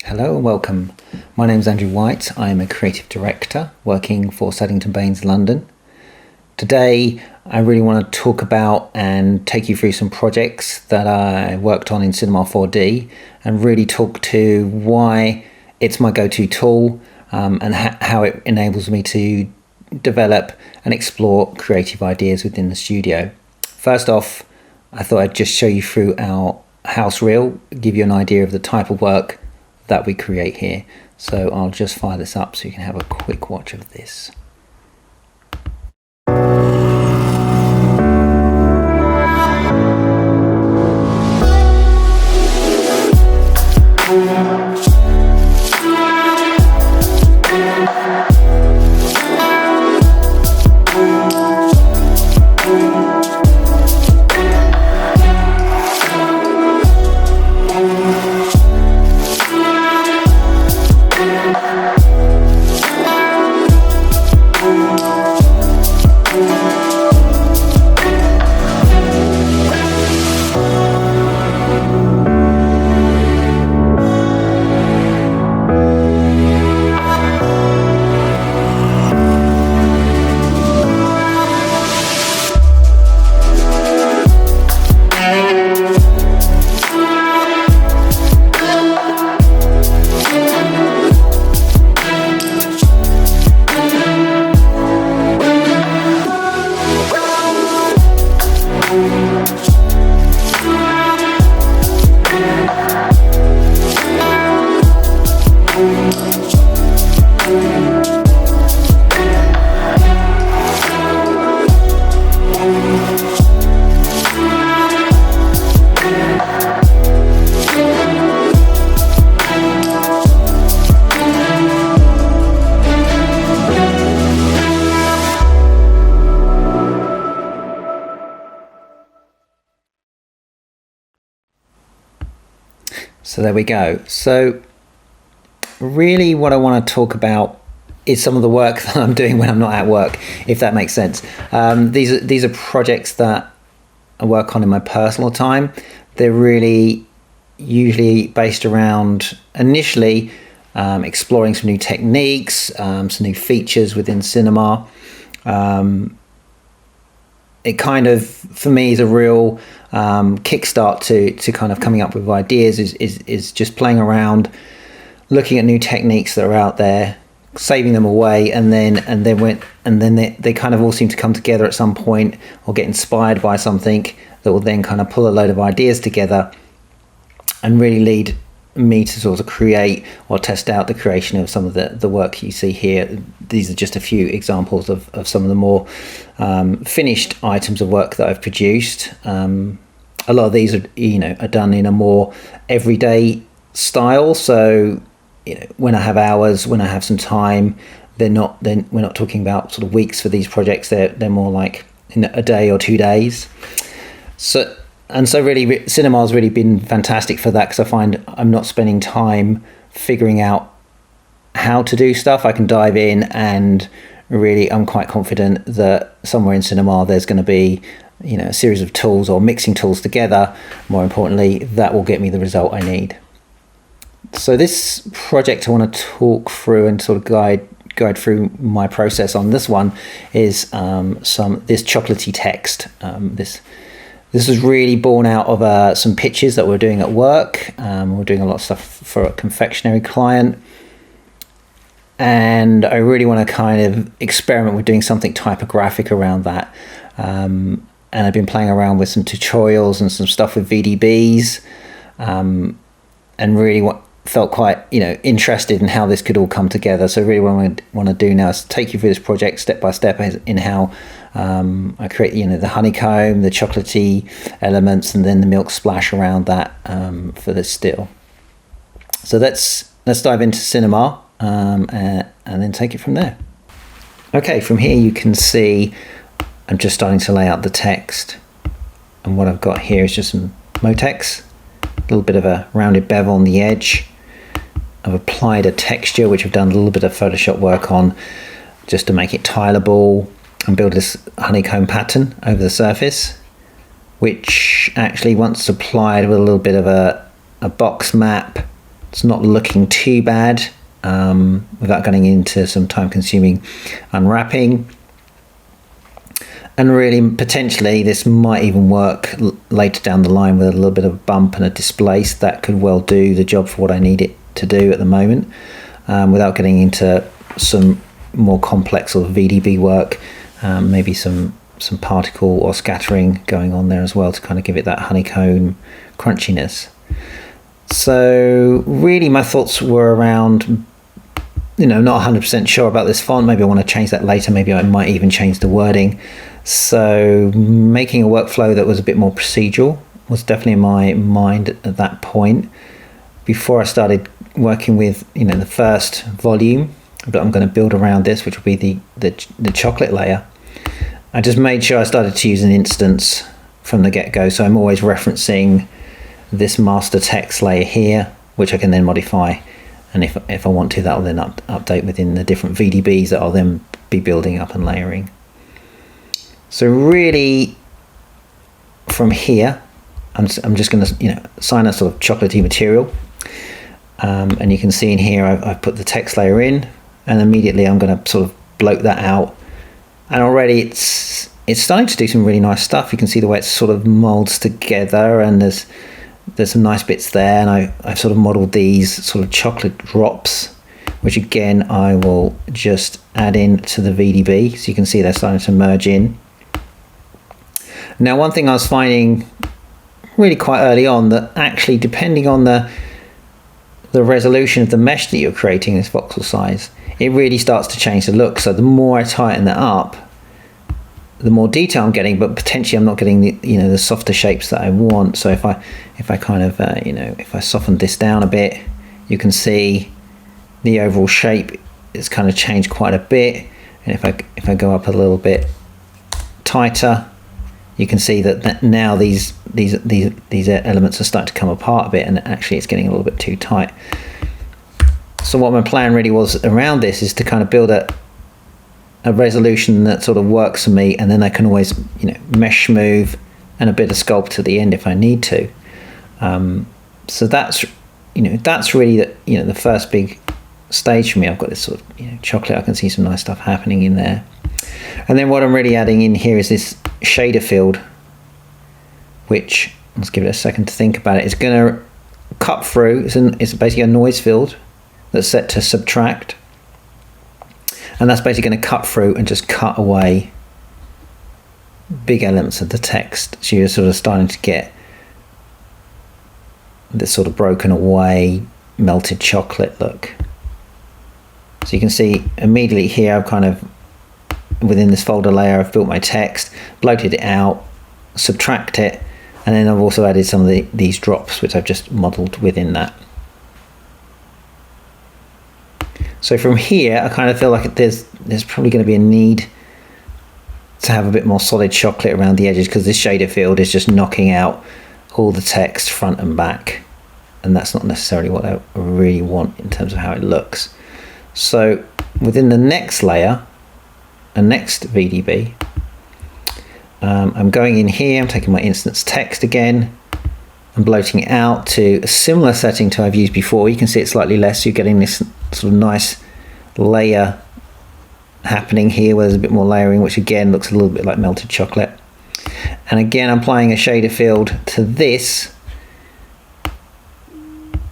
Hello and welcome. My name is Andrew White. I am a creative director working for Saddington Baines, London. Today I really want to talk about and take you through some projects that I worked on in Cinema 4D and really talk to why it's my go-to tool and how it enables me to develop and explore creative ideas within the studio. First off, I thought I'd just show you through our house reel, give you an idea of the type of work that we create here. So I'll just fire this up so you can have a quick watch of this. So there we go. So really what I want to talk about is some of the work that I'm doing when I'm not at work, if that makes sense. These are projects that I work on in my personal time. They're really usually based around initially exploring some new techniques, some new features within cinema. It kind of, for me, is a real kickstart to kind of coming up with ideas, is just playing around, looking at new techniques that are out there, saving them away, and then they kind of all seem to come together at some point or get inspired by something that will then kind of pull a load of ideas together and really lead me to sort of create or test out the creation of some of the work you see here. These are just a few examples of some of the more finished items of work that I've produced. A lot of these are done in a more everyday style. So when I have hours, when I have some time, we're not talking about sort of weeks for these projects. They're more like in a day or 2 days. So really, cinema's really been fantastic for that, because I find I'm not spending time figuring out how to do stuff. I can dive in, and really I'm quite confident that somewhere in cinema there's going to be a series of tools or mixing tools together, more importantly, that will get me the result I need. So this project I want to talk through and sort of guide through my process on this one is this chocolatey text. This was really born out of some pitches that we're doing at work. We're doing a lot of stuff for a confectionery client. And I really want to kind of experiment with doing something typographic around that. And I've been playing around with some tutorials and some stuff with VDBs. And really felt quite interested in how this could all come together. So really what I want to do now is take you through this project step by step in how I create the honeycomb, the chocolatey elements, and then the milk splash around that for this still. So let's dive into cinema and then take it from there. Okay, from here you can see I'm just starting to lay out the text, and what I've got here is just some Motex, a little bit of a rounded bevel on the edge. I've applied a texture which I've done a little bit of Photoshop work on just to make it tileable and build this honeycomb pattern over the surface, which actually once applied with a little bit of a box map It's not looking too bad without getting into some time-consuming unwrapping. And really, potentially, this might even work later down the line with a little bit of a bump and a displace. That could well do the job for what I need it to do at the moment, without getting into some more complex sort of VDB work, maybe some particle or scattering going on there as well to kind of give it that honeycomb crunchiness. So really my thoughts were around, not 100% sure about this font. Maybe I want to change that later. Maybe I might even change the wording. So making a workflow that was a bit more procedural was definitely in my mind at that point. Before I started working with, the first volume that I'm going to build around this, which will be the chocolate layer, I just made sure I started to use an instance from the get-go. So I'm always referencing this master text layer here, which I can then modify. And if I want to, that will then update within the different VDBs that I'll then be building up and layering. So really, from here, I'm just going to assign a sort of chocolatey material, and you can see in here I've put the text layer in, and immediately I'm going to sort of bloat that out, and already it's starting to do some really nice stuff. You can see the way it sort of molds together, and there's some nice bits there, and I've sort of modeled these sort of chocolate drops, which again I will just add in to the VDB, so you can see they're starting to merge in. Now, one thing I was finding really quite early on, that actually depending on the resolution of the mesh that you're creating, this voxel size, it really starts to change the look. So the more I tighten that up, the more detail I'm getting, but potentially I'm not getting the softer shapes that I want. So if I kind of if I soften this down a bit, you can see the overall shape is kind of changed quite a bit. And if I go up a little bit tighter, you can see that now these elements are starting to come apart a bit, and actually it's getting a little bit too tight. So what my plan really was around this is to kind of build a resolution that sort of works for me, and then I can always mesh smooth and a bit of sculpt at the end if I need to. So that's really the first big stage for me. I've got this sort of chocolate. I can see some nice stuff happening in there. And then what I'm really adding in here is this shader field, which, let's give it a second to think about it. It's going to cut through. It's basically a noise field that's set to subtract, and that's basically going to cut through and just cut away big elements of the text. So you're sort of starting to get this sort of broken away melted chocolate look. So you can see immediately here I've kind of, within this folder layer, I've built my text, bloated it out, subtract it, and then I've also added some of these drops which I've just modeled within that. So from here I kind of feel like there's probably going to be a need to have a bit more solid chocolate around the edges, because this shader field is just knocking out all the text front and back, and that's not necessarily what I really want in terms of how it looks. So within the next layer, a next VDB, I'm going in here, I'm taking my instance text again, I'm bloating it out to a similar setting to I've used before. You can see it's slightly less, so you're getting this sort of nice layer happening here where there's a bit more layering, which again looks a little bit like melted chocolate. And again I'm applying a shader field to this,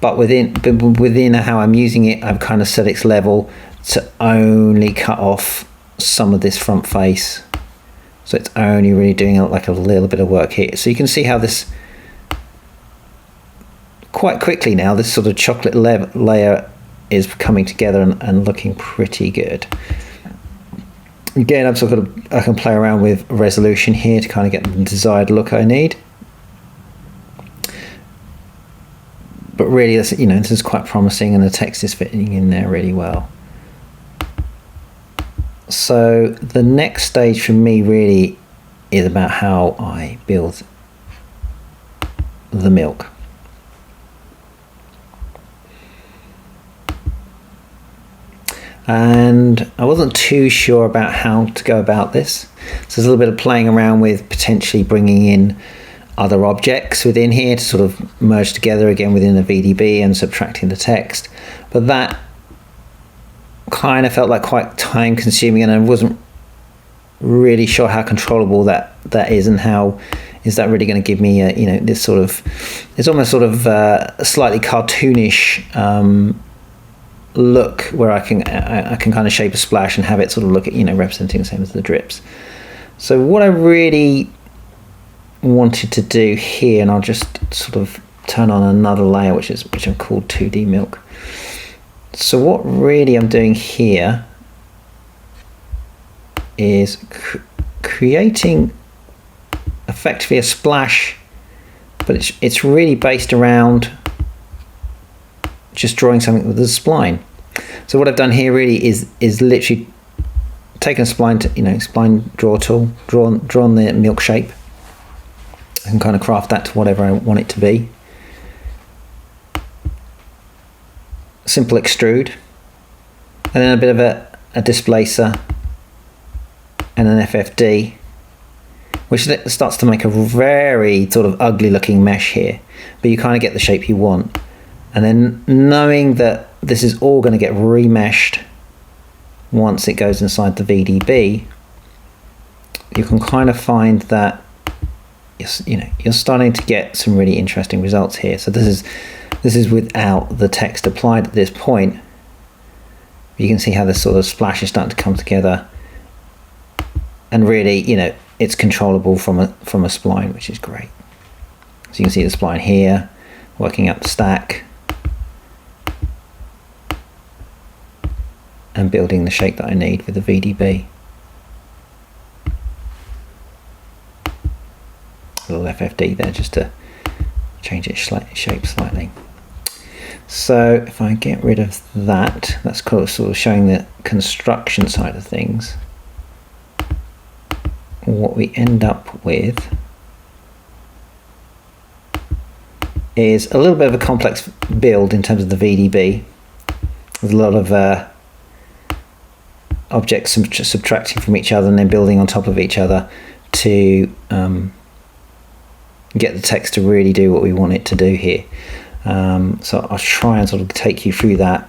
but within how I'm using it, I've kind of set its level to only cut off some of this front face, so it's only really doing like a little bit of work here. So you can see how this quite quickly now, this sort of chocolate layer is coming together and looking pretty good. Again, I can play around with resolution here to kind of get the desired look I need. But really, this is quite promising, and the text is fitting in there really well. So the next stage for me really is about how I build the milk. And I wasn't too sure about how to go about this. So there's a little bit of playing around with potentially bringing in other objects within here to sort of merge together again within the VDB and subtracting the text. But that kind of felt like quite time consuming, and I wasn't really sure how controllable that is, and how is that really going to give me this sort of, it's almost sort of a slightly cartoonish look, where I can kind of shape a splash and have it sort of look at, representing the same as the drips. So what I really wanted to do here, and I'll just sort of turn on another layer which I've called 2D milk. So what really I'm doing here is creating effectively a splash, but it's really based around just drawing something with a spline. So what I've done here really is literally taken a spline, spline draw tool, drawn the milk shape, and kind of craft that to whatever I want it to be. Simple extrude, and then a bit of a displacer and an FFD, which starts to make a very sort of ugly looking mesh here, but you kind of get the shape you want. And then knowing that this is all going to get remeshed once it goes inside the VDB, you can kind of find that you're starting to get some really interesting results here. So this is without the text applied at this point. You can see how this sort of splash is starting to come together, and really, it's controllable from a spline, which is great. So you can see the spline here, working up the stack and building the shape that I need with the VDB. A little FFD there just to change its shape slightly. So if I get rid of that, that's sort of showing the construction side of things. What we end up with is a little bit of a complex build in terms of the VDB, with a lot of objects subtracting from each other and then building on top of each other to get the text to really do what we want it to do here. So I'll try and sort of take you through that.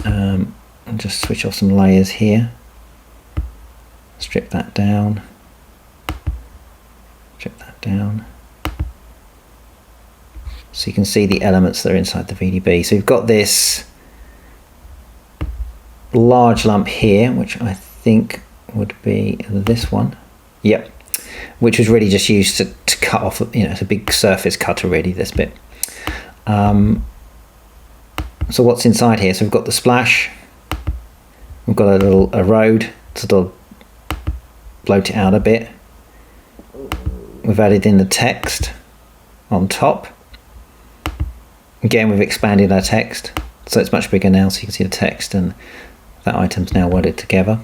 And just switch off some layers here. Strip that down. Strip that down. So you can see the elements that are inside the VDB. So you've got this large lump here, which I think would be this one. Yep. Which was really just used to cut off, it's a big surface cutter really, this bit. So what's inside here? So we've got the splash, we've got a road to sort of bloat it out a bit. We've added in the text on top. Again, we've expanded our text, so it's much bigger now, so you can see the text and that item's now welded together.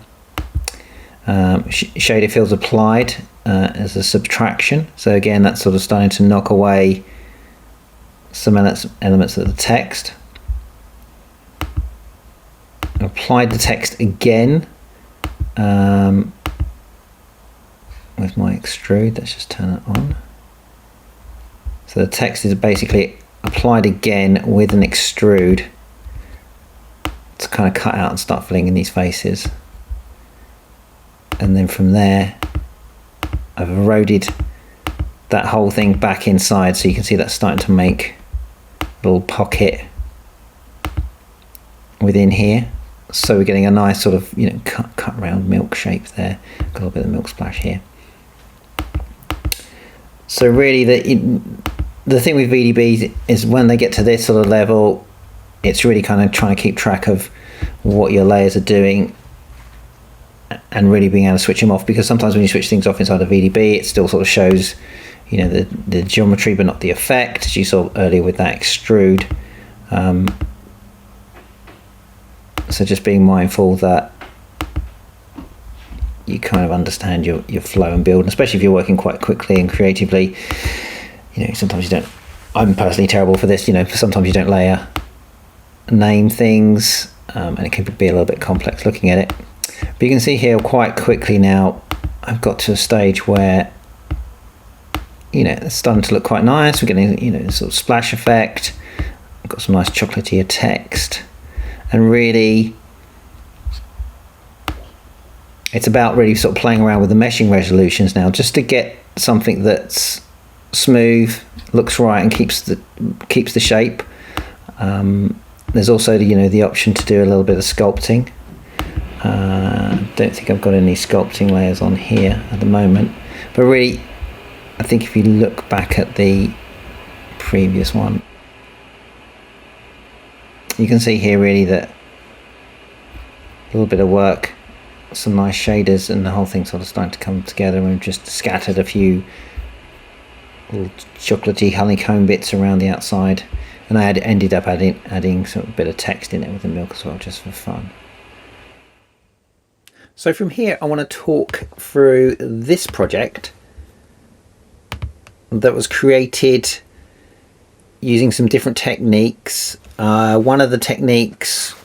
Shader fields applied as a subtraction, so again that's sort of starting to knock away some elements of the text. Applied the text again with my extrude. Let's just turn it on. So the text is basically applied again with an extrude to kind of cut out and start filling in these faces. And then from there I've eroded that whole thing back inside, so you can see that's starting to make a little pocket within here. So we're getting a nice sort of cut round milk shape there. Got a little bit of milk splash here. So really the thing with VDBs is when they get to this sort of level, it's really kind of trying to keep track of what your layers are doing and really being able to switch them off, because sometimes when you switch things off inside a VDB, it still sort of shows the geometry but not the effect, as you saw earlier with that extrude. So just being mindful that you kind of understand your flow and build, and especially if you're working quite quickly and creatively, sometimes you don't. I'm personally terrible for this. Sometimes you don't layer name things, and it can be a little bit complex looking at it. But you can see here quite quickly now I've got to a stage where you know, it's starting to look quite nice. We're getting, you know, sort of splash effect. We've got some nice chocolatier text, and really it's about really sort of playing around with the meshing resolutions now, just to get something that's smooth, looks right, and keeps the shape. There's also the, you know, the option to do a little bit of sculpting. Don't think I've got any sculpting layers on here at the moment, but really I think if you look back at the previous one, you can see here really that a little bit of work, some nice shaders, and the whole thing sort of starting to come together, and we've just scattered a few little chocolatey honeycomb bits around the outside, and I ended up adding some bit of text in it with the milk as well, just for fun. So from here I want to talk through this project that was created using some different techniques. One of the techniques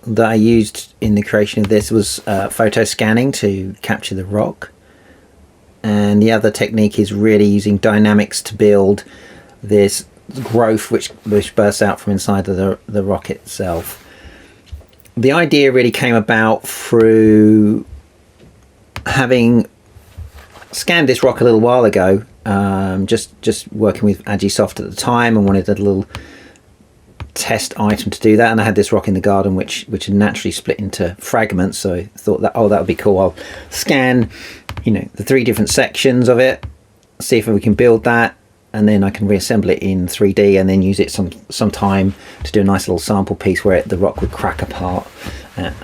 that I used in the creation of this was photo scanning to capture the rock, and the other technique is really using dynamics to build this growth which bursts out from inside of the rock itself. The idea really came about through having scanned this rock a little while ago, just working with Agisoft at the time, and wanted a little test item to do that, and I had this rock in the garden which had naturally split into fragments, so I thought that, oh, that would be cool. I'll scan, you know, the 3 different sections of it, see if we can build that, and then I can reassemble it in 3D and then use it some time to do a nice little sample piece where the rock would crack apart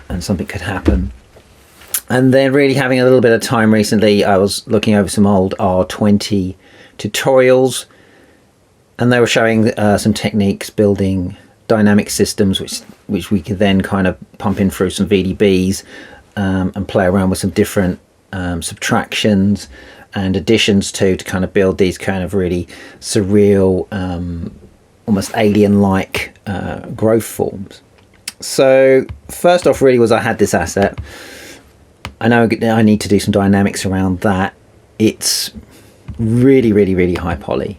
and something could happen. And then really having a little bit of time recently, I was looking over some old R20 tutorials, and they were showing some techniques building dynamic systems which we could then kind of pump in through some VDBs and play around with some different subtractions and additions to kind of build these kind of really surreal, almost alien-like growth forms. So first off really was I had this asset. I know I need to do some dynamics around that. It's really high poly.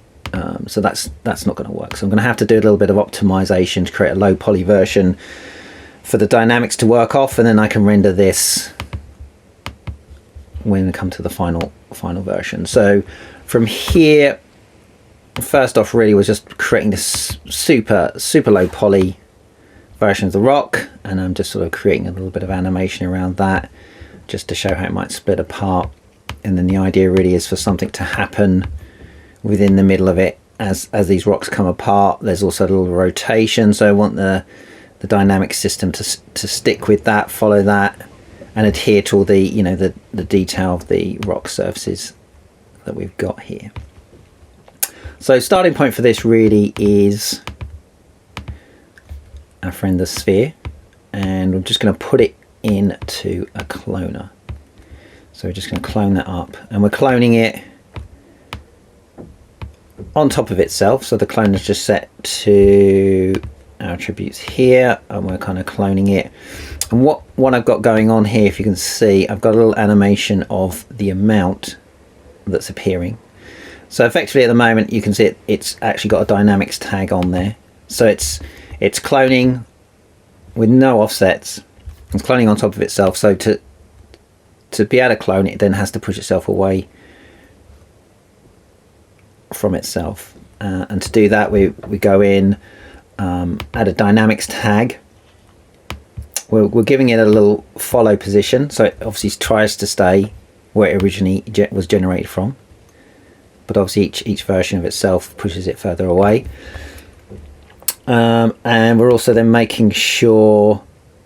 So that's not going to work. So I'm going to have to do a little bit of optimization to create a low poly version for the dynamics to work off, and then I can render this when we come to the final version. So from here, first off really was just creating this super low poly version of the rock, and I'm just sort of creating a little bit of animation around that just to show how it might split apart. And then the idea really is for something to happen within the middle of it as these rocks come apart. There's also a little rotation, so I want the dynamic system to stick with that, follow that, and adhere to all the, you know, the detail of the rock surfaces that we've got here. So starting point for this really is our friend the sphere, and I'm just going to put it into a cloner. So we're just going to clone that up, and we're cloning it on top of itself. So the clone is just set to our attributes here, and we're kind of cloning it. And what I've got going on here, if you can see, I've got a little animation of the amount that's appearing. So effectively at the moment you can see it's actually got a dynamics tag on there. So it's cloning with no offsets. It's cloning on top of itself. So to be able to clone it, then has to push itself away from itself. And to do that, we go in, add a dynamics tag. We're giving it a little follow position, so it obviously tries to stay where it originally was generated from, but obviously each version of itself pushes it further away. And we're also then making sure,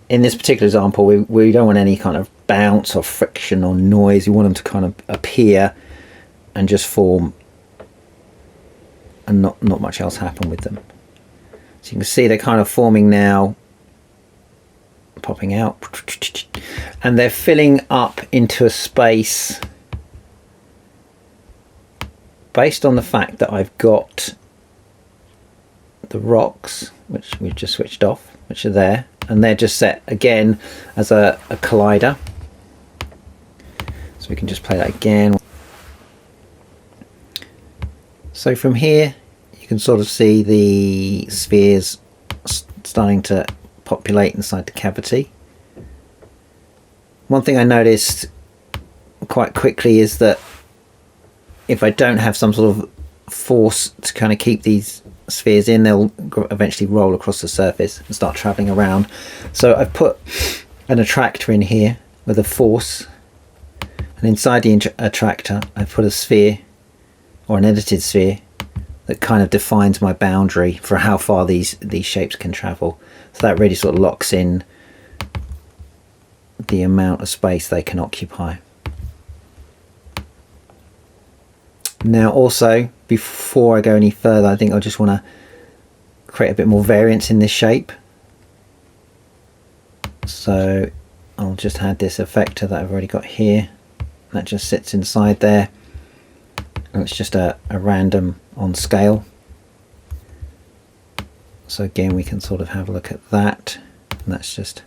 in this particular example, we don't want any kind of bounce or friction or noise. We want them to kind of appear and just form, and not much else happen with them. So you can see they're kind of forming now, popping out, and they're filling up into a space based on the fact that I've got the rocks, which we've just switched off, which are there, and they're just set again as a collider. So we can just play that again. So from here you can sort of see the spheres starting to populate inside the cavity. One thing I noticed quite quickly is that if I don't have some sort of force to kind of keep these spheres in, they'll eventually roll across the surface and start traveling around. So I've put an attractor in here with a force, and inside the attractor I've put a sphere, or an edited sphere, that kind of defines my boundary for how far these shapes can travel. So that really sort of locks in the amount of space they can occupy. Now also, before I go any further, I think I just want to create a bit more variance in this shape. So I'll just add this effector that I've already got here. That just sits inside there. And it's just a random on scale. So again, we can sort of have a look at that. And that's just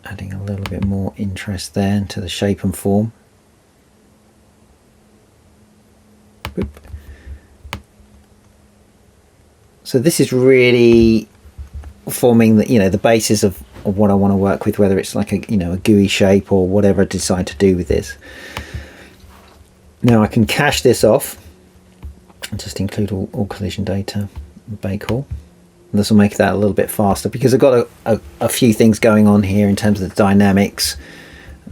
adding a little bit more interest there into the shape and form. Boop. So this is really forming the, the basis of what I want to work with, whether it's like a GUI shape or whatever I decide to do with this. Now I can cache this off and just include all collision data, bake all. And this will make that a little bit faster because I've got a few things going on here in terms of the dynamics,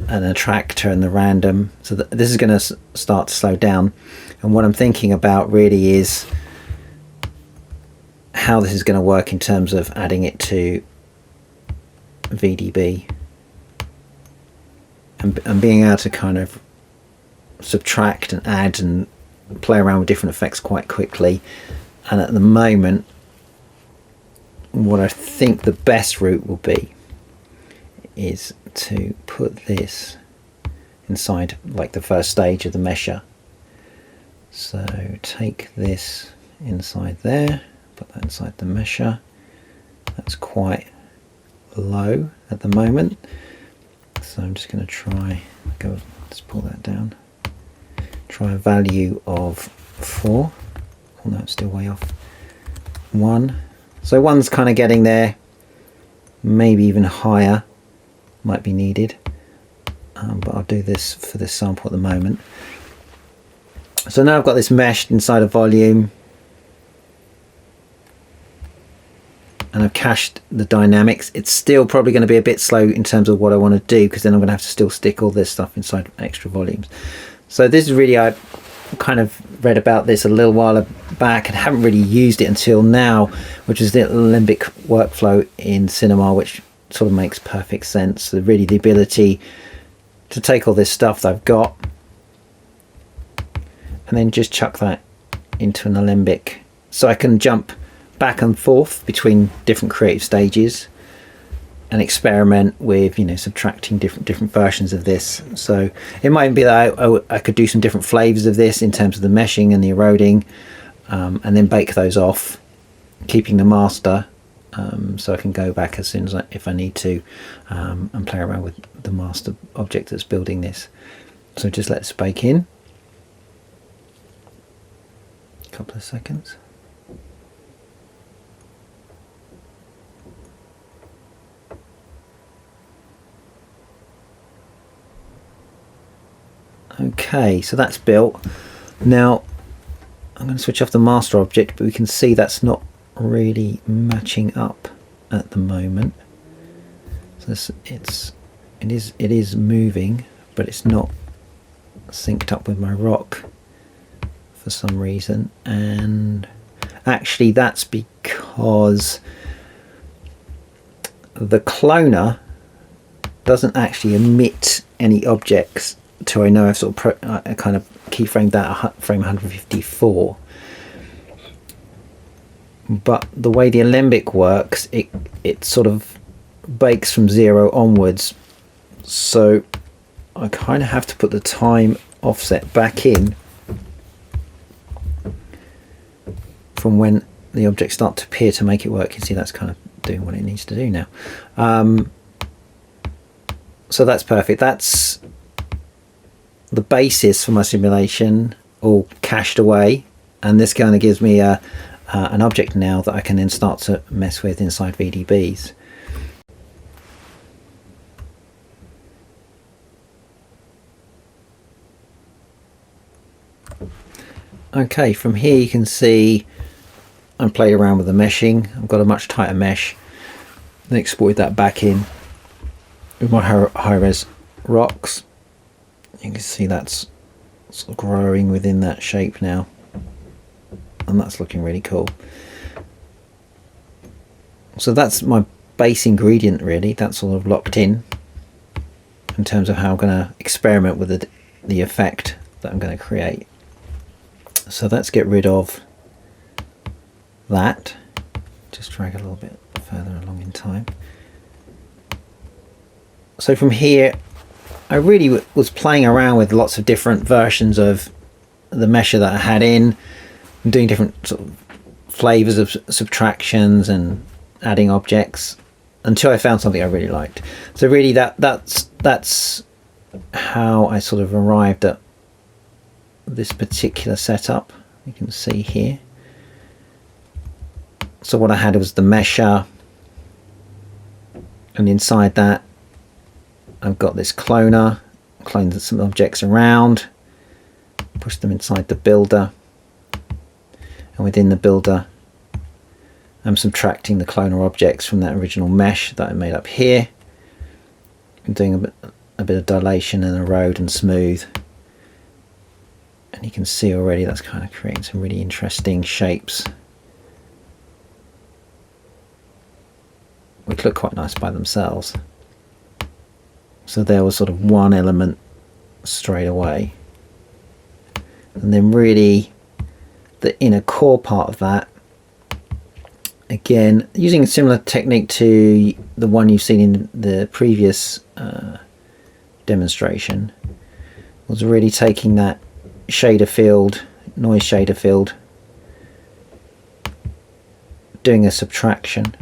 an attractor and the random. So this is going to start to slow down. And what I'm thinking about really is how this is going to work in terms of adding it to VDB and being able to kind of subtract and add and play around with different effects quite quickly. And at the moment, what I think the best route will be is to put this inside like the first stage of the mesher. So take this inside there, put that inside the mesher. That's quite low at the moment, so I'm just going to try let's pull that down, try a value of 4. Oh no, it's still way off. 1. So 1's kind of getting there, maybe even higher might be needed, but I'll do this for this sample at the moment. So now I've got this meshed inside a volume, and I've cached the dynamics. It's still probably going to be a bit slow in terms of what I want to do, because then I'm going to have to still stick all this stuff inside extra volumes. So this is really, I kind of read about this a little while back and haven't really used it until now, which is the limbic workflow in cinema, which sort of makes perfect sense. So really the ability to take all this stuff that I've got and then just chuck that into an alembic, so I can jump back and forth between different creative stages and experiment with subtracting different versions of this. So it might be that I could do some different flavors of this in terms of the meshing and the eroding, and then bake those off, keeping the master, so I can go back as soon as if I need to, and play around with the master object that's building this. So just let this bake in a couple of seconds. Okay, so that's built. Now I'm going to switch off the master object, but we can see that's not really matching up at the moment. So it is moving, but it's not synced up with my rock for some reason. And actually that's because the cloner doesn't actually emit any objects till I know I've sort of kind of keyframed that at frame 154. But the way the alembic works, it sort of bakes from 0 onwards, so I kind of have to put the time offset back in from when the objects start to appear to make it work. You see that's kind of doing what it needs to do now. So that's perfect. That's the basis for my simulation. all cached away, and this kind of gives me an object now that I can then start to mess with inside VDBs. Okay, from here you can see I'm playing around with the meshing. I've got a much tighter mesh. Then exported that back in with my high-res rocks. You can see that's sort of growing within that shape now, and that's looking really cool. So that's my base ingredient really. That's sort of locked in terms of how I'm going to experiment with the effect that I'm going to create. So let's get rid of that. Just drag a little bit further along in time. So from here I really was playing around with lots of different versions of the mesher that I had in, doing different sort of flavors of subtractions and adding objects until I found something I really liked. So really that's how I sort of arrived at this particular setup. You can see here. So what I had was the mesher, and inside that I've got this cloner, cloned some objects around, push them inside the builder, and within the builder I'm subtracting the cloner objects from that original mesh that I made up here. I'm doing a bit of dilation and erode and smooth, and you can see already that's kind of creating some really interesting shapes which look quite nice by themselves. So there was sort of one element straight away, and then really the inner core part of that, again using a similar technique to the one you've seen in the previous demonstration, was really taking that shader field, noise shader field, doing a subtraction.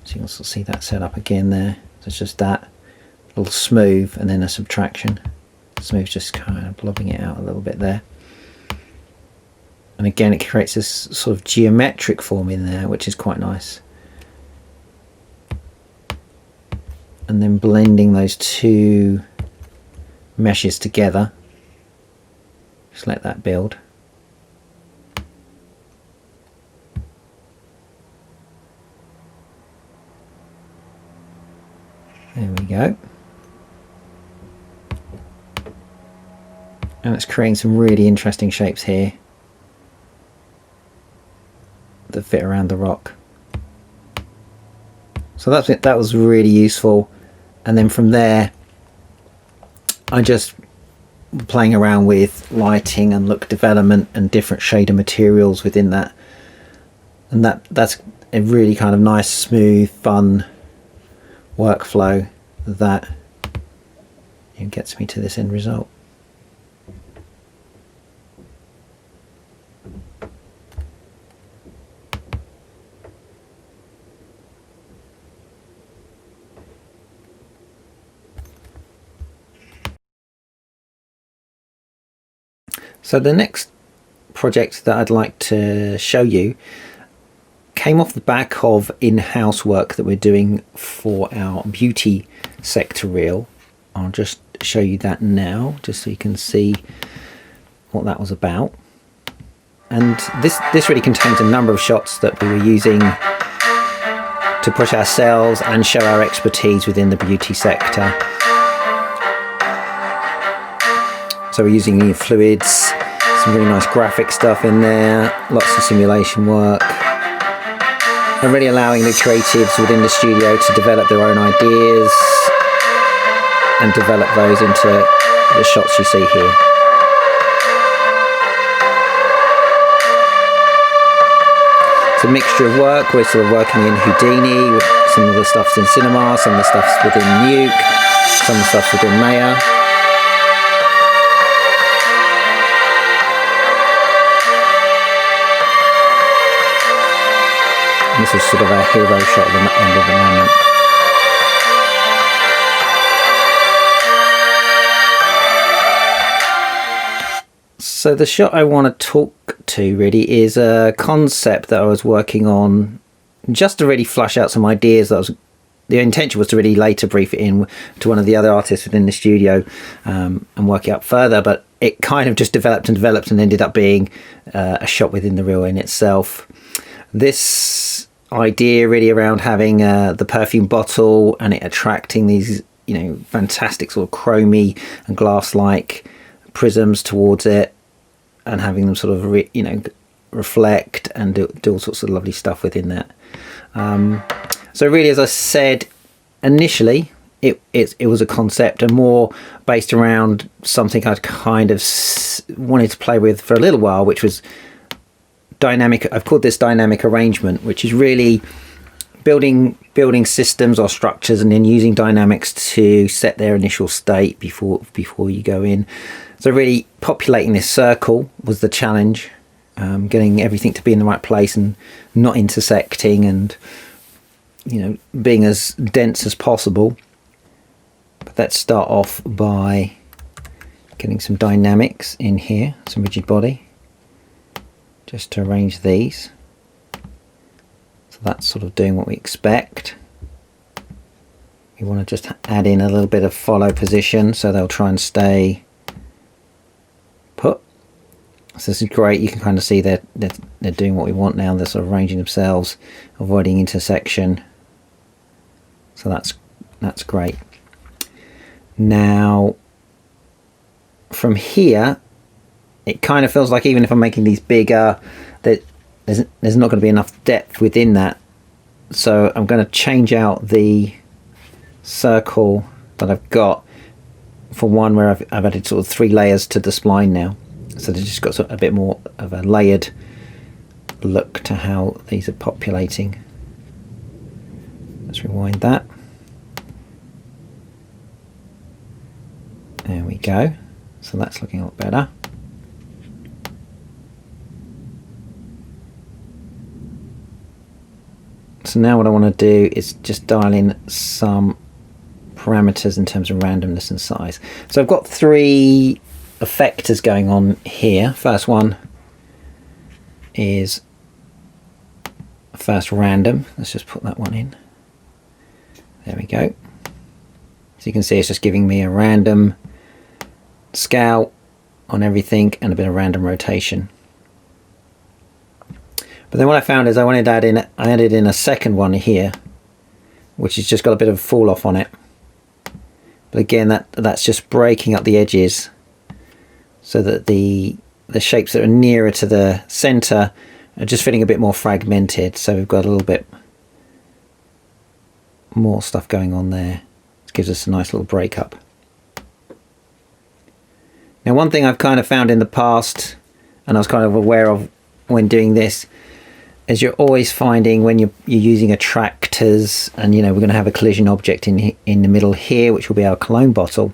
So you can also see that set up again there. So it's just that little smooth and then a subtraction. Smooth just kind of blobbing it out a little bit there. And again it creates this sort of geometric form in there, which is quite nice. And then blending those two meshes together. Just let that build. There we go. And it's creating some really interesting shapes here that fit around the rock. So that was really useful. And then from there I just playing around with lighting and look development and different shader materials within that, and that's a really kind of nice, smooth, fun workflow that gets me to this end result. So the next project that I'd like to show you came off the back of in-house work that we're doing for our beauty sector reel. I'll just show you that now, just so you can see what that was about. And this really contains a number of shots that we were using to push ourselves and show our expertise within the beauty sector. So we're using new fluids, some really nice graphic stuff in there, lots of simulation work, and really allowing the creatives within the studio to develop their own ideas and develop those into the shots you see here. It's a mixture of work. We're sort of working in Houdini, with some of the stuff's in cinema, some of the stuff's within Nuke, some of the stuff's within Maya. And this is sort of our hero shot at the end of the moment. So the shot I want to talk to really is a concept that I was working on just to really flush out some ideas that the intention was to really later brief it in to one of the other artists within the studio and work it up further, but it kind of just developed and ended up being a shot within the reel in itself. This idea really around having the perfume bottle and it attracting these, you know, fantastic sort of chromy and glass-like prisms towards it, and having them sort of you know, reflect and do all sorts of lovely stuff within that. So really, as I said initially, it was a concept and more based around something I'd kind of wanted to play with for a little while, which was dynamic. I've called this dynamic arrangement, which is really building systems or structures and then using dynamics to set their initial state before you go in. So really populating this circle was the challenge, getting everything to be in the right place and not intersecting, and you know, being as dense as possible. But let's start off by getting some dynamics in here, some rigid body, just to arrange these. So that's sort of doing what we expect. We want to just add in a little bit of follow position so they'll try and stay put. So this is great. You can kind of see they're doing what we want now. They're sort of arranging themselves, avoiding intersection. So that's great. Now from here, it kind of feels like even if I'm making these bigger, that there's not going to be enough depth within that. So I'm going to change out the circle that I've got for one where I've added sort of 3 layers to the spline now. So they've just got sort of a bit more of a layered look to how these are populating. Let's rewind that. There we go. So that's looking a lot better. So now what I want to do is just dial in some parameters in terms of randomness and size. So I've got 3 effectors going on here. First one is first random. Let's just put that one in. There we go. So you can see it's just giving me a random scale on everything and a bit of random rotation. But then what I found is I added in a second one here, which has just got a bit of a fall off on it. But again, that's just breaking up the edges so that the shapes that are nearer to the center are just feeling a bit more fragmented. So we've got a little bit more stuff going on there. It gives us a nice little breakup. Now, one thing I've kind of found in the past, and I was kind of aware of when doing this, is you're always finding when you're using attractors, and you know, we're going to have a collision object in the middle here, which will be our cologne bottle.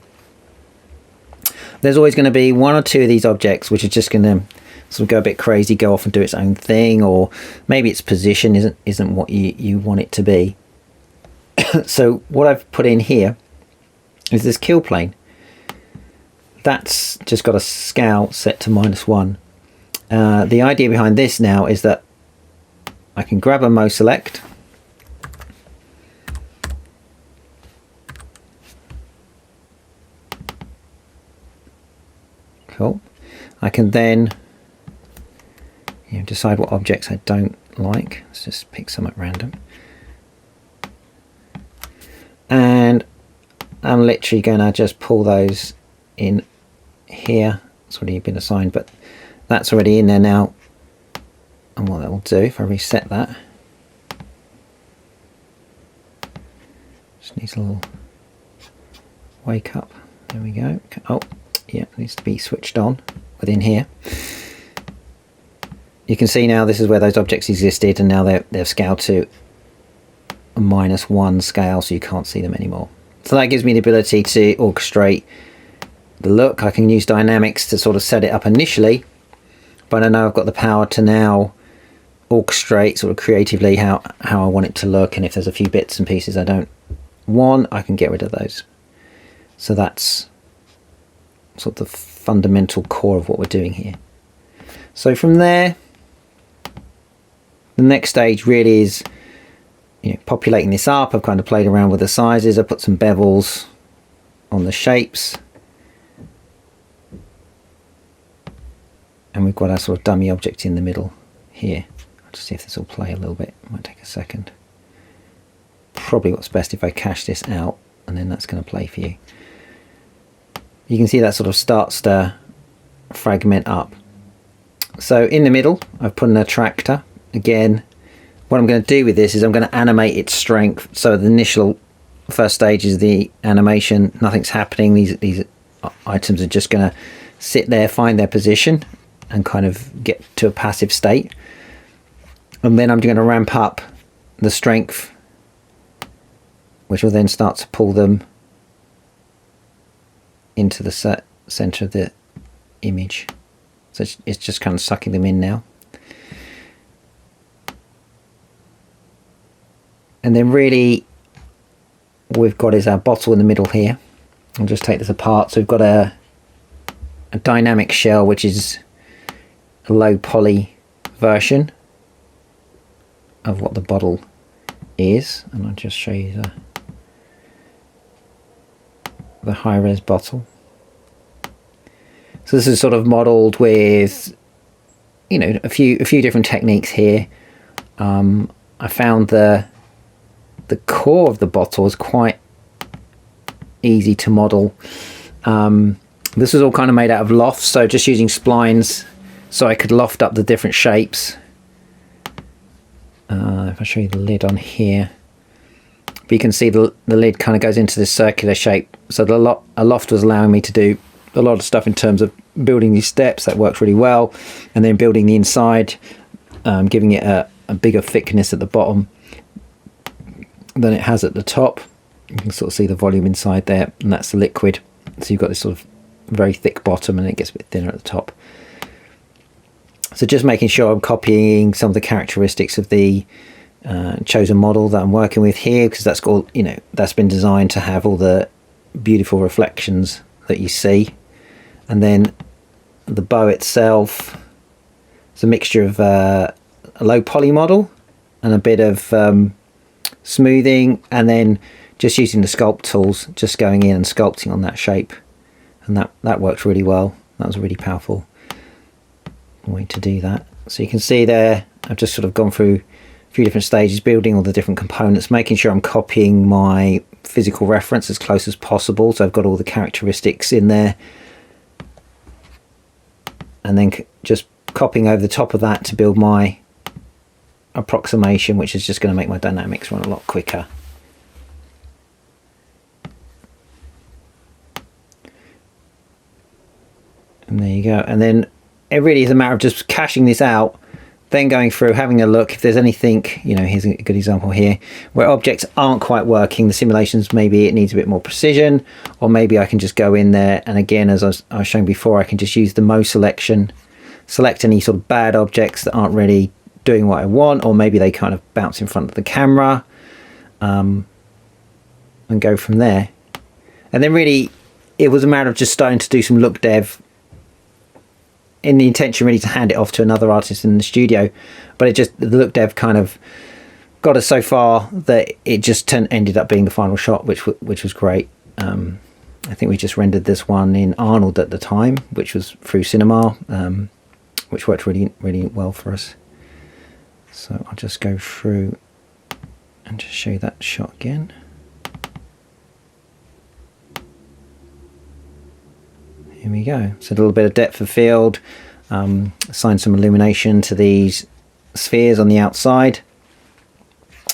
There's always going to be 1 or 2 of these objects which are just going to sort of go a bit crazy, go off and do its own thing, or maybe its position isn't what you want it to be. So what I've put in here is this kill plane. That's just got a scale set to -1. The idea behind this now is that I can grab a Mo select, cool. I can then decide what objects I don't like. Let's just pick some at random, and I'm literally going to just pull those in here. It's already been assigned, but that's already in there now. And what that will do, if I reset that, just needs a little wake up. There we go. Oh, yeah, it needs to be switched on within here. You can see now this is where those objects existed, and now they're scaled to a -1 scale, so you can't see them anymore. So that gives me the ability to orchestrate the look. I can use dynamics to sort of set it up initially, but I know I've got the power to now orchestrate sort of creatively how I want it to look, and if there's a few bits and pieces I don't want, I can get rid of those. So that's sort of the fundamental core of what we're doing here. So from there, the next stage really is, you know, populating this up. I've kind of played around with the sizes. I put some bevels on the shapes. And we've got our sort of dummy object in the middle here. I'll just see if this will play a little bit. It might take a second. Probably what's best if I cache this out, and then that's going to play for you. You can see that sort of starts to fragment up. So in the middle, I've put an attractor. Again, what I'm going to do with this is I'm going to animate its strength. So the initial first stage is the animation. Nothing's happening. These items are just going to sit there, find their position, and kind of get to a passive state. And then I'm going to ramp up the strength, which will then start to pull them into the center of the image. So it's just kind of sucking them in now. And then really what we've got is our bottle in the middle here. I'll just take this apart. So we've got a dynamic shell, which is a low poly version of what the bottle is. And I'll just show you the high res bottle. So this is sort of modeled with, you know, a few different techniques here. I found the core of the bottle is quite easy to model. This was all kind of made out of lofts, so just using splines so I could loft up the different shapes. If I show you the lid on here, but you can see the lid kind of goes into this circular shape. So a loft was allowing me to do a lot of stuff in terms of building these steps. That works really well. And then building the inside, giving it a bigger thickness at the bottom than it has at the top. You can sort of see the volume inside there, and that's the liquid. So you've got this sort of very thick bottom, and it gets a bit thinner at the top. So just making sure I'm copying some of the characteristics of the chosen model that I'm working with here, because that's got, you know, that's been designed to have all the beautiful reflections that you see. And then the bow itself is a mixture of a low poly model and a bit of smoothing, and then just using the sculpt tools, just going in and sculpting on that shape, and that worked really well. That was a really powerful way to do that. So you can see there I've just sort of gone through a few different stages, building all the different components, making sure I'm copying my physical reference as close as possible, so I've got all the characteristics in there, and then just copying over the top of that to build my approximation, which is just going to make my dynamics run a lot quicker. And there you go. And then it really is a matter of just caching this out, then going through, having a look if there's anything, you know, here's a good example here where objects aren't quite working, the simulations, maybe it needs a bit more precision, or maybe I can just go in there and, again, as I was showing before, I can just use the mode selection, select any sort of bad objects that aren't really doing what I want, or maybe they kind of bounce in front of the camera, and go from there. And then really it was a matter of just starting to do some look dev in the intention really to hand it off to another artist in the studio, but the look dev kind of got us so far that it just ended up being the final shot, which was great. I think we just rendered this one in Arnold at the time, which was through Cinema, which worked really, really well for us. So I'll just go through and just show you that shot again. Here we go. So a little bit of depth of field, assign some illumination to these spheres on the outside.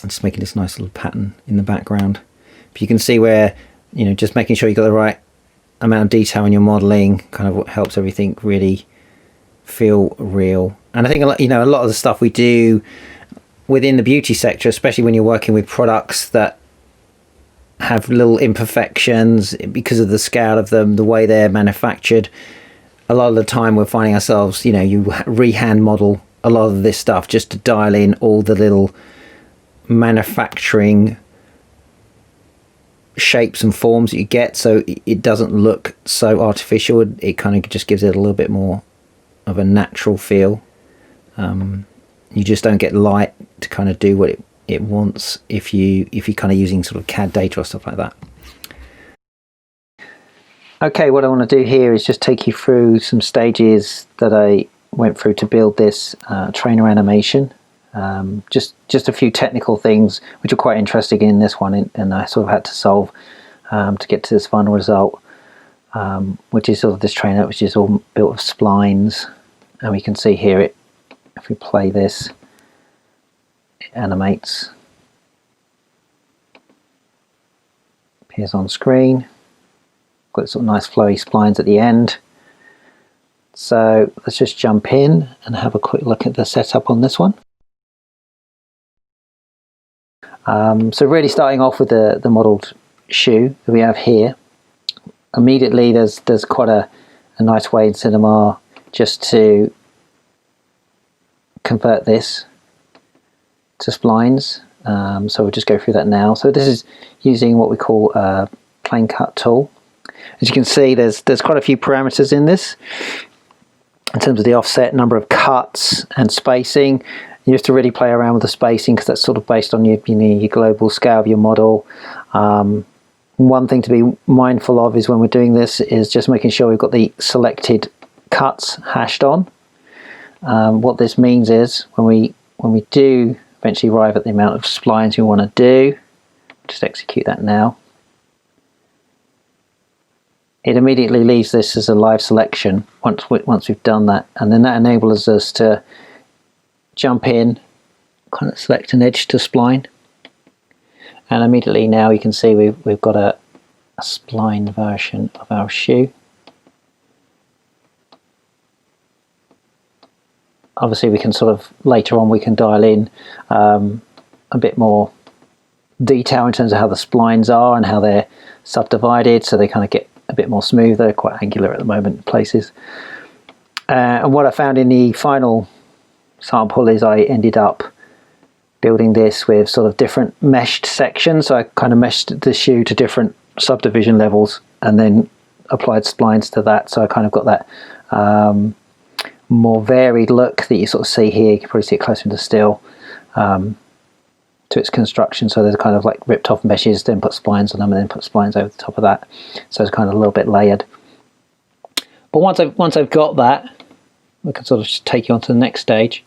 I'm just making this nice little pattern in the background. But you can see where, you know, just making sure you've got the right amount of detail in your modeling kind of what helps everything really feel real. And I think a lot of the stuff we do within the beauty sector, especially when you're working with products that have little imperfections because of the scale of them, the way they're manufactured, a lot of the time we're finding ourselves, you know, you rehand model a lot of this stuff just to dial in all the little manufacturing shapes and forms that you get, so it doesn't look so artificial. It kind of just gives it a little bit more of a natural feel. You just don't get light to kind of do what it wants if you're kind of using sort of CAD data or stuff like that. Okay, what I want to do here is just take you through some stages that I went through to build this trainer animation. Just a few technical things which are quite interesting in this one, and I sort of had to solve to get to this final result, which is sort of this trainer which is all built of splines. And we can see here, if we play this, it animates, appears on screen. Got sort of nice flowy splines at the end. So let's just jump in and have a quick look at the setup on this one. So really starting off with the modelled shoe that we have here. Immediately there's quite a nice way in Cinema just to convert this to splines. So we'll just go through that now. So this is using what we call a plane cut tool. As you can see, there's quite a few parameters in this in terms of the offset, number of cuts and spacing. You have to really play around with the spacing because that's sort of based on your global scale of your model. One thing to be mindful of is when we're doing this is just making sure we've got the selected cuts hashed on. What this means is when we do eventually arrive at the amount of splines we want to do, just execute that now. It immediately leaves this as a live selection once we've done that, and then that enables us to jump in, kind of select an edge to spline, and immediately now you can see we've got a spline version of our shoe. Obviously we can sort of later on we can dial in a bit more detail in terms of how the splines are and how they're subdivided, so they kind of get a bit more smooth. They're quite angular at the moment in places. And what I found in the final sample is I ended up building this with sort of different meshed sections. So I kind of meshed the shoe to different subdivision levels and then applied splines to that. So I kind of got that more varied look that you sort of see here. You can probably see it closer to still to its construction. So there's kind of like ripped off meshes, then put splines on them, and then put splines over the top of that. So it's kind of a little bit layered. But once I've got that, I can sort of just take you on to the next stage,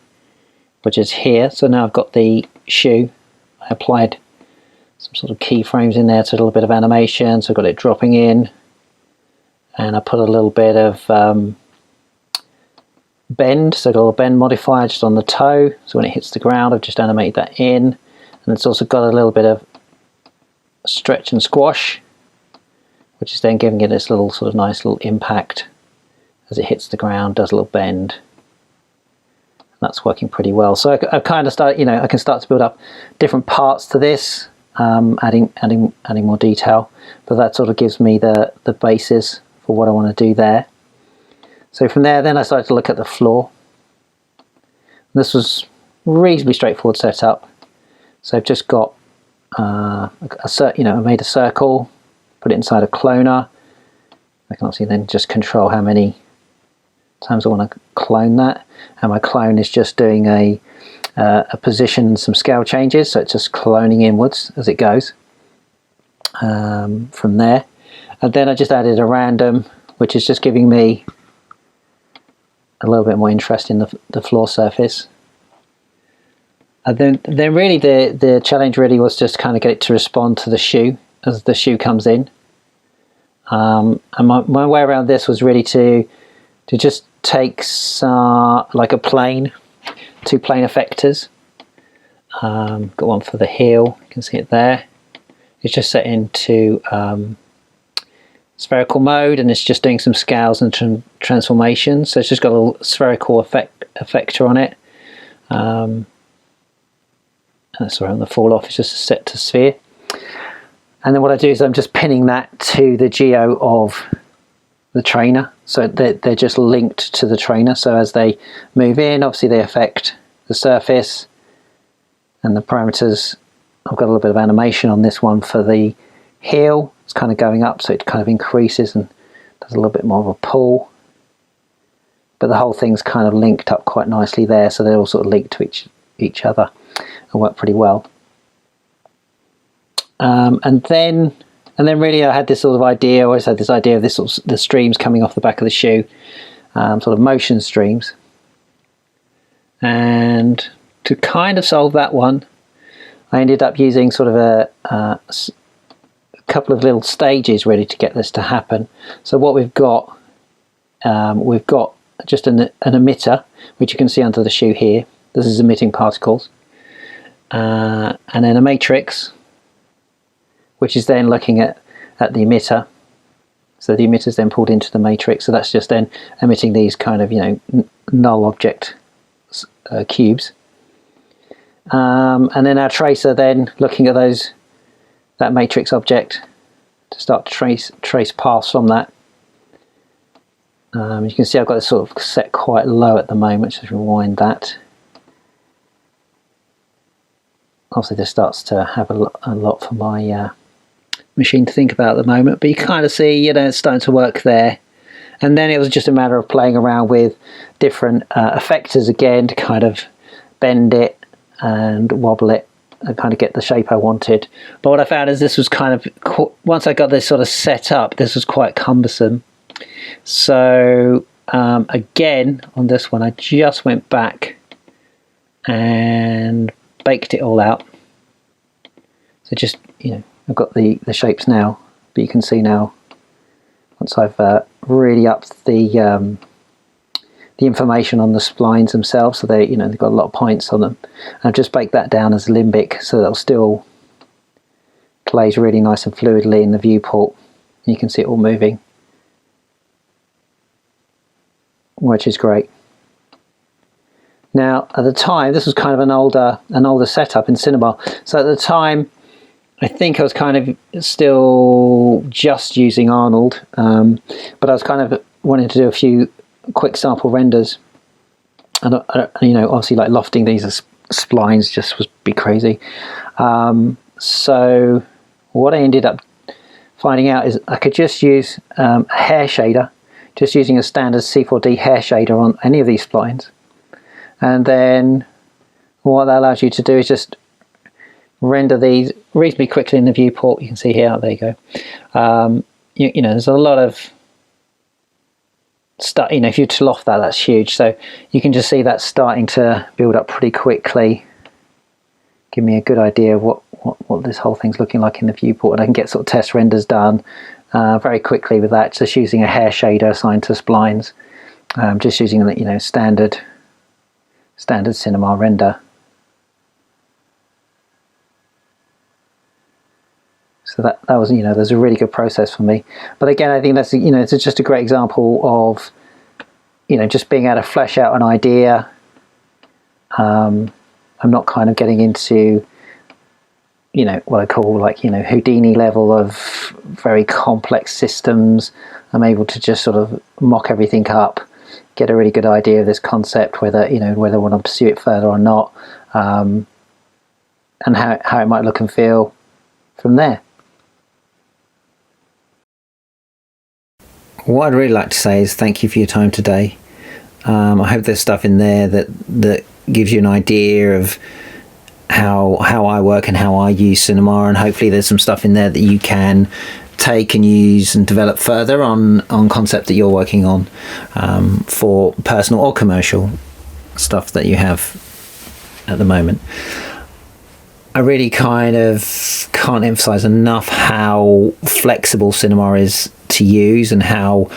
which is here. So now I've got the shoe. I applied some sort of keyframes in there, so a little bit of animation. So I've got it dropping in, and I put a little bit of bend. So I've got a little bend modifier just on the toe. So when it hits the ground, I've just animated that in. And it's also got a little bit of stretch and squash, which is then giving it this little sort of nice little impact as it hits the ground, does a little bend. That's working pretty well. So I kind of start, I can start to build up different parts to this, adding more detail. But that sort of gives me the basis for what I want to do there. So from there, then I started to look at the floor. This was reasonably straightforward setup. So I've just got I made a circle, put it inside a cloner. I can obviously then just control how many times I want to clone that, and my clone is just doing a position and some scale changes, so it's just cloning inwards as it goes from there. And then I just added a random, which is just giving me a little bit more interest in the floor surface. And then really the challenge really was just kind of get it to respond to the shoe as the shoe comes in. And my way around this was really to just take like a plane, 2 plane effectors. Got one for the heel, you can see it there. It's just set into spherical mode, and it's just doing some scales and transformations. So it's just got a little spherical effector on it. Sorry, on the fall off, it's just set to sphere. And then what I do is I'm just pinning that to the geo of the trainer, so they're just linked to the trainer. So as they move in, obviously they affect the surface and the parameters. I've got a little bit of animation on this one for the heel, it's kind of going up, so it kind of increases and does a little bit more of a pull. But the whole thing's kind of linked up quite nicely there, so they're all sort of linked to each other and work pretty well. And then really I had this sort of idea, I always had this idea of this sort of the streams coming off the back of the shoe, sort of motion streams. And to kind of solve that one, I ended up using sort of a couple of little stages ready to get this to happen. So what we've got just an emitter, which you can see under the shoe here. This is emitting particles. And then a matrix, which is then looking at the emitter. So the emitter is then pulled into the matrix. So that's just then emitting these kind of, null object cubes. And then our tracer then looking at that matrix object to start to trace paths from that. You can see I've got this sort of set quite low at the moment. Just rewind that. Obviously this starts to have a lot for my machine to think about at the moment, but you kind of see, it's starting to work there. And then it was just a matter of playing around with different effectors again to kind of bend it and wobble it and kind of get the shape I wanted. But what I found is this was kind of, once I got this sort of set up, this was quite cumbersome. So again, on this one, I just went back and baked it all out. So just, I've got the shapes now, but you can see now, once I've really upped the information on the splines themselves, so they've got a lot of points on them. And I've just baked that down as limbic, so that'll still plays really nice and fluidly in the viewport. You can see it all moving, which is great. Now, at the time, this was kind of an older setup in cinema. So at the time, I think I was kind of still just using Arnold, but I was kind of wanting to do a few quick sample renders, and obviously like lofting these as splines just would be crazy. So what I ended up finding out is I could just use a hair shader, just using a standard C4D hair shader on any of these splines, and then what that allows you to do is just render these reasonably quickly in the viewport. You can see here, there you go. There's a lot of stuff, if you loft that, that's huge. So you can just see that starting to build up pretty quickly. Give me a good idea of what this whole thing's looking like in the viewport, and I can get sort of test renders done very quickly with that, just using a hair shader assigned to splines, just using the standard cinema render. So that was, there's a really good process for me. But again, I think that's, it's just a great example of, just being able to flesh out an idea. I'm not kind of getting into, what I call Houdini level of very complex systems. I'm able to just sort of mock everything up, get a really good idea of this concept, whether I want to pursue it further or not, and how it might look and feel from there. What I'd really like to say is thank you for your time today. I hope there's stuff in there that gives you an idea of how I work and how I use cinema, and hopefully there's some stuff in there that you can take and use and develop further on concept that you're working on, for personal or commercial stuff that you have at the moment. I really kind of can't emphasize enough how flexible cinema is to use, and how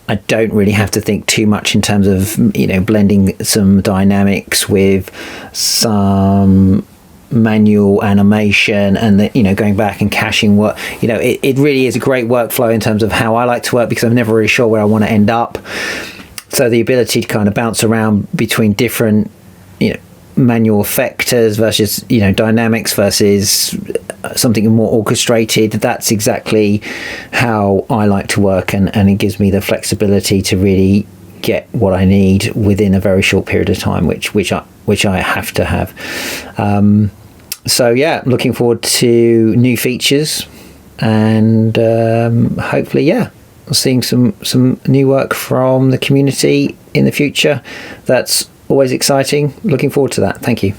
I don't really have to think too much in terms of blending some dynamics with some manual animation, and going back and caching what it really is a great workflow in terms of how I like to work, because I'm never really sure where I want to end up. So the ability to kind of bounce around between different manual effectors versus dynamics versus something more orchestrated, that's exactly how I like to work, and it gives me the flexibility to really get what I need within a very short period of time, which I have to have. So yeah, looking forward to new features and hopefully, yeah, seeing some new work from the community in the future. That's always exciting. Looking forward to that. Thank you.